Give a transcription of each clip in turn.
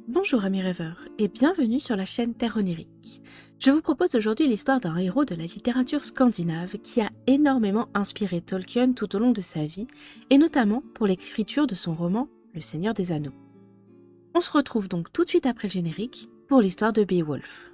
Bonjour amis rêveurs et bienvenue sur la chaîne Terre Onirique. Je vous propose aujourd'hui l'histoire d'un héros de la littérature scandinave qui a énormément inspiré Tolkien tout au long de sa vie et notamment pour l'écriture de son roman Le Seigneur des Anneaux. On se retrouve donc tout de suite après le générique pour l'histoire de Beowulf.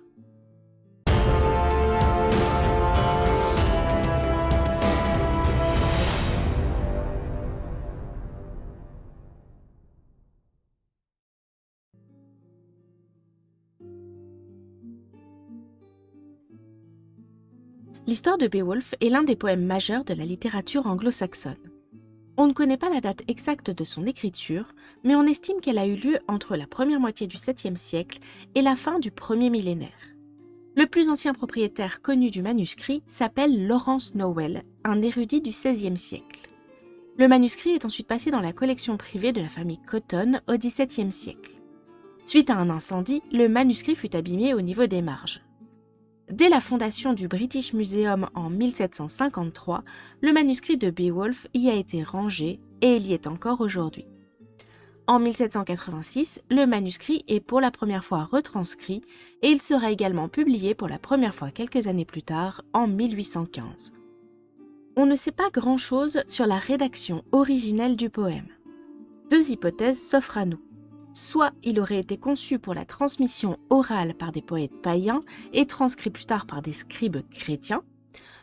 L'histoire de Beowulf est l'un des poèmes majeurs de la littérature anglo-saxonne. On ne connaît pas la date exacte de son écriture, mais on estime qu'elle a eu lieu entre la première moitié du 7e siècle et la fin du premier millénaire. Le plus ancien propriétaire connu du manuscrit s'appelle Laurence Nowell, un érudit du XVIe siècle. Le manuscrit est ensuite passé dans la collection privée de la famille Cotton au XVIIe siècle. Suite à un incendie, le manuscrit fut abîmé au niveau des marges. Dès la fondation du British Museum en 1753, le manuscrit de Beowulf y a été rangé et il y est encore aujourd'hui. En 1786, le manuscrit est pour la première fois retranscrit et il sera également publié pour la première fois quelques années plus tard, en 1815. On ne sait pas grand-chose sur la rédaction originelle du poème. Deux hypothèses s'offrent à nous. Soit il aurait été conçu pour la transmission orale par des poètes païens et transcrit plus tard par des scribes chrétiens,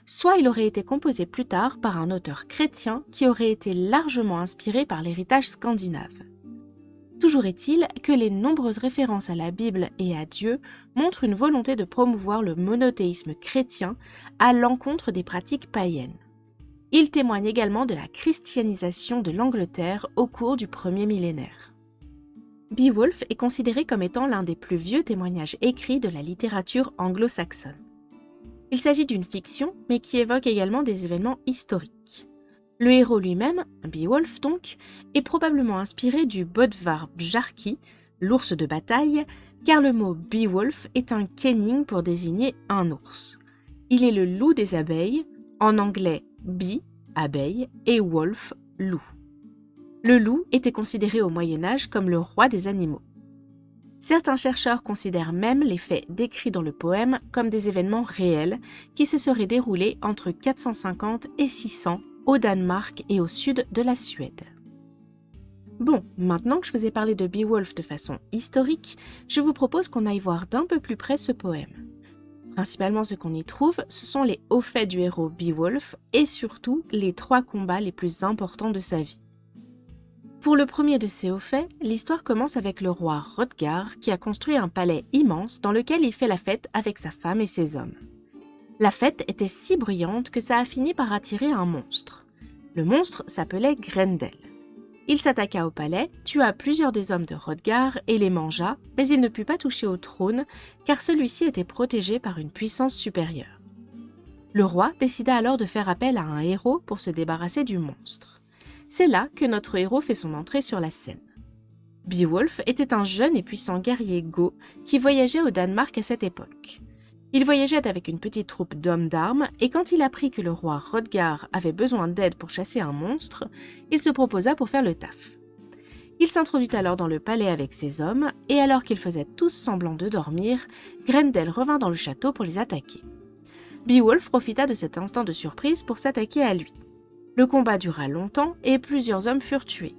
soit il aurait été composé plus tard par un auteur chrétien qui aurait été largement inspiré par l'héritage scandinave. Toujours est-il que les nombreuses références à la Bible et à Dieu montrent une volonté de promouvoir le monothéisme chrétien à l'encontre des pratiques païennes. Il témoigne également de la christianisation de l'Angleterre au cours du premier millénaire. Beowulf est considéré comme étant l'un des plus vieux témoignages écrits de la littérature anglo-saxonne. Il s'agit d'une fiction, mais qui évoque également des événements historiques. Le héros lui-même, Beowulf donc, est probablement inspiré du Bodvar Bjarki, l'ours de bataille, car le mot Beowulf est un kenning pour désigner un ours. Il est le loup des abeilles, en anglais bee, abeille, et wolf, loup. Le loup était considéré au Moyen-Âge comme le roi des animaux. Certains chercheurs considèrent même les faits décrits dans le poème comme des événements réels qui se seraient déroulés entre 450 et 600 au Danemark et au sud de la Suède. Bon, maintenant que je vous ai parlé de Beowulf de façon historique, je vous propose qu'on aille voir d'un peu plus près ce poème. Principalement ce qu'on y trouve, ce sont les hauts faits du héros Beowulf et surtout les 3 combats les plus importants de sa vie. Pour le premier de ces hauts faits, l'histoire commence avec le roi Hrothgar qui a construit un palais immense dans lequel il fait la fête avec sa femme et ses hommes. La fête était si bruyante que ça a fini par attirer un monstre. Le monstre s'appelait Grendel. Il s'attaqua au palais, tua plusieurs des hommes de Hrothgar et les mangea, mais il ne put pas toucher au trône car celui-ci était protégé par une puissance supérieure. Le roi décida alors de faire appel à un héros pour se débarrasser du monstre. C'est là que notre héros fait son entrée sur la scène. Beowulf était un jeune et puissant guerrier go qui voyageait au Danemark à cette époque. Il voyageait avec une petite troupe d'hommes d'armes et quand il apprit que le roi Hrothgar avait besoin d'aide pour chasser un monstre, il se proposa pour faire le taf. Il s'introduit alors dans le palais avec ses hommes et alors qu'ils faisaient tous semblant de dormir, Grendel revint dans le château pour les attaquer. Beowulf profita de cet instant de surprise pour s'attaquer à lui. Le combat dura longtemps et plusieurs hommes furent tués.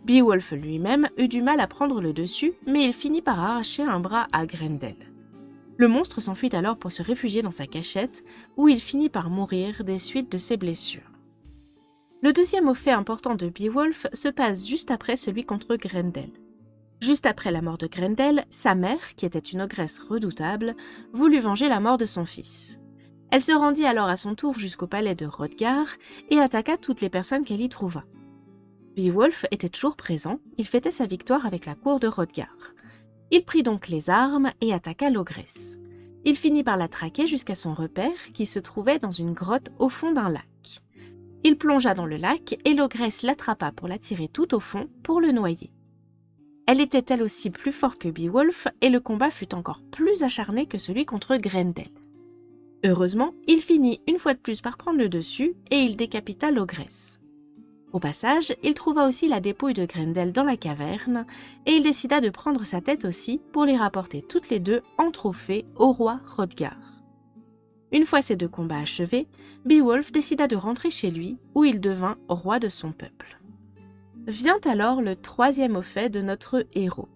Beowulf lui-même eut du mal à prendre le dessus, mais il finit par arracher un bras à Grendel. Le monstre s'enfuit alors pour se réfugier dans sa cachette, où il finit par mourir des suites de ses blessures. Le deuxième au fait important de Beowulf se passe juste après celui contre Grendel. Juste après la mort de Grendel, sa mère, qui était une ogresse redoutable, voulut venger la mort de son fils. Elle se rendit alors à son tour jusqu'au palais de Hrothgar et attaqua toutes les personnes qu'elle y trouva. Beowulf était toujours présent, il fêtait sa victoire avec la cour de Hrothgar. Il prit donc les armes et attaqua l'ogresse. Il finit par la traquer jusqu'à son repère qui se trouvait dans une grotte au fond d'un lac. Il plongea dans le lac et l'ogresse l'attrapa pour la tirer tout au fond pour le noyer. Elle était elle aussi plus forte que Beowulf et le combat fut encore plus acharné que celui contre Grendel. Heureusement, il finit une fois de plus par prendre le dessus et il décapita l'ogresse. Au passage, il trouva aussi la dépouille de Grendel dans la caverne, et il décida de prendre sa tête aussi pour les rapporter toutes les deux en trophée au roi Hrothgar. Une fois ces deux combats achevés, Beowulf décida de rentrer chez lui, où il devint roi de son peuple. Vient alors le troisième au fait de notre héros.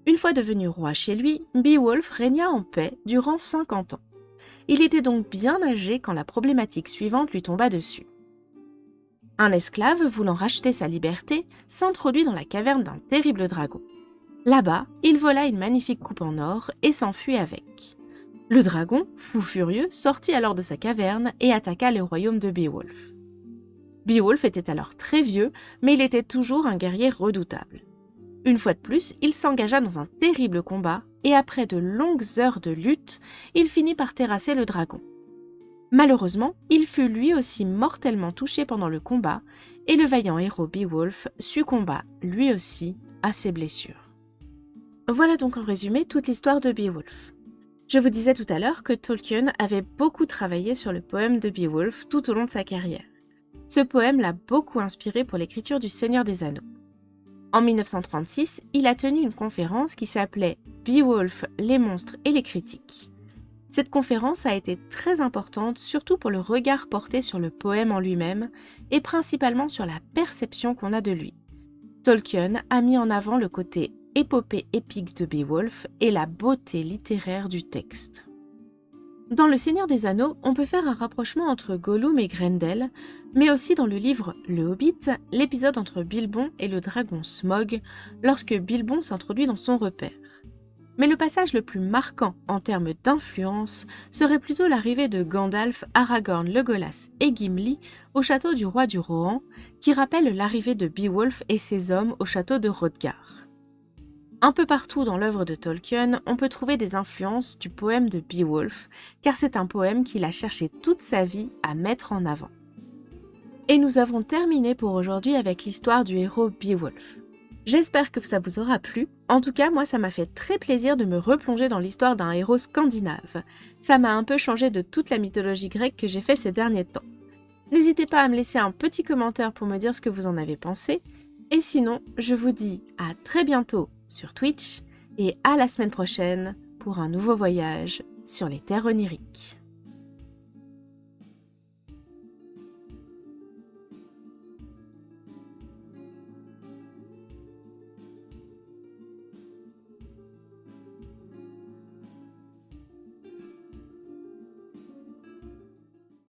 Une fois devenu roi chez lui, Beowulf régna en paix durant 50 ans. Il était donc bien âgé quand la problématique suivante lui tomba dessus. Un esclave, voulant racheter sa liberté, s'introduit dans la caverne d'un terrible dragon. Là-bas, il vola une magnifique coupe en or et s'enfuit avec. Le dragon, fou furieux, sortit alors de sa caverne et attaqua le royaume de Beowulf. Beowulf était alors très vieux, mais il était toujours un guerrier redoutable. Une fois de plus, il s'engagea dans un terrible combat et après de longues heures de lutte, il finit par terrasser le dragon. Malheureusement, il fut lui aussi mortellement touché pendant le combat et le vaillant héros Beowulf succomba lui aussi à ses blessures. Voilà donc en résumé toute l'histoire de Beowulf. Je vous disais tout à l'heure que Tolkien avait beaucoup travaillé sur le poème de Beowulf tout au long de sa carrière. Ce poème l'a beaucoup inspiré pour l'écriture du Seigneur des Anneaux. En 1936, il a tenu une conférence qui s'appelait « Beowulf, les monstres et les critiques ». Cette conférence a été très importante, surtout pour le regard porté sur le poème en lui-même et principalement sur la perception qu'on a de lui. Tolkien a mis en avant le côté épopée épique de Beowulf et la beauté littéraire du texte. Dans Le Seigneur des Anneaux, on peut faire un rapprochement entre Gollum et Grendel, mais aussi dans le livre Le Hobbit, l'épisode entre Bilbon et le dragon Smaug, lorsque Bilbon s'introduit dans son repère. Mais le passage le plus marquant en termes d'influence serait plutôt l'arrivée de Gandalf, Aragorn, Legolas et Gimli au château du roi du Rohan, qui rappelle l'arrivée de Beowulf et ses hommes au château de Hrothgar. Un peu partout dans l'œuvre de Tolkien, on peut trouver des influences du poème de Beowulf, car c'est un poème qu'il a cherché toute sa vie à mettre en avant. Et nous avons terminé pour aujourd'hui avec l'histoire du héros Beowulf. J'espère que ça vous aura plu. En tout cas, moi, ça m'a fait très plaisir de me replonger dans l'histoire d'un héros scandinave. Ça m'a un peu changé de toute la mythologie grecque que j'ai fait ces derniers temps. N'hésitez pas à me laisser un petit commentaire pour me dire ce que vous en avez pensé. Et sinon, je vous dis à très bientôt sur Twitch et à la semaine prochaine pour un nouveau voyage sur les terres oniriques.